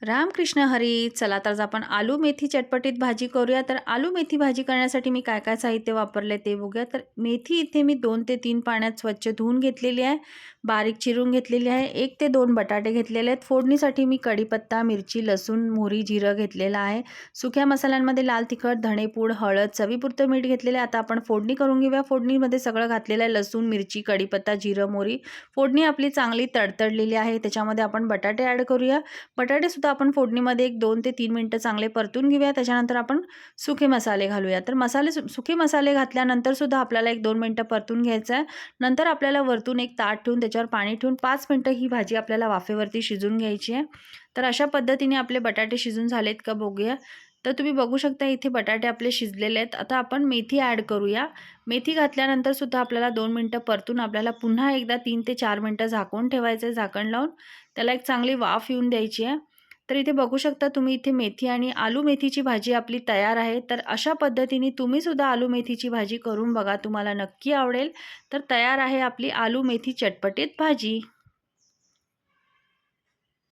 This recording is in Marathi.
रामकृष्ण हरी. चला तर आज आपण आलू मेथी चटपटीत भाजी करूया. तर आलू मेथी भाजी करण्यासाठी मी काय काय साहित्य वापरले ते बघूया. तर मेथी इथे मी 2 ते 3 पाण्यात स्वच्छ धुवून घेतलेली आहे. बारीक चिरून घेतलेली आहे. 1 ते 2 बटाटे घेतलेले आहेत. फोडणीसाठी मी कढीपत्ता, मिरची, लसूण, मोहरी, जिरं घेतलेलं आहे. सुक्या मसाल्यांमध्ये लाल तिखट, धणेपूड, हळद, चवीपुरतं मीठ घेतलेलं आहे. आता आपण फोडणी करून घेऊया. फोडणीमध्ये सगळं घातलेलं आहे. लसूण, मिरची, कढीपत्ता, जिरं, मोहरी. फोडणी आपली चांगली तडतडलेली आहे. त्याच्यामध्ये आपण बटाटे ॲड करूया. बटाटेसुद्धा आपण फोडणीमध्ये एक 2 ते 3 मिनिटं चांगले परतून घेऊया. त्याच्यानंतर आपण सुके मसाले घालूया. तर सुके मसाले घातल्यानंतर सुद्धा आपल्याला 1-2 मिनिटं परतून घ्यायचं आहे. नंतर आपल्याला वरतून एक ताट ठेवून त्याच्यावर पाणी ठेवून 5 मिनिटं ही भाजी आपल्याला वाफेवरती शिजवून घ्यायची आहे. तर अशा पद्धतीने आपले बटाटे शिजून झालेत का बघूया. तर तुम्ही बघू शकता इथे बटाटे आपले शिजलेले आहेत. आता आपण मेथी ॲड करूया. मेथी घातल्यानंतर सुद्धा आपल्याला 2 मिनिटं परतून आपल्याला पुन्हा एकदा 3 ते 4 मिनिटं झाकून ठेवायचं आहे. झाकण लावून त्याला एक चांगली वाफ येऊन द्यायची आहे. तर इथे बघू शकता तुम्ही इथे मेथी आणि आलू मेथीची भाजी आपली तयार आहे. तर अशा पद्धतीने तुम्ही सुद्धा आलू मेथीची भाजी करून बघा. तुम्हाला नक्की आवडेल. तर तयार आहे आपली आलू मेथी चटपटीत भाजी.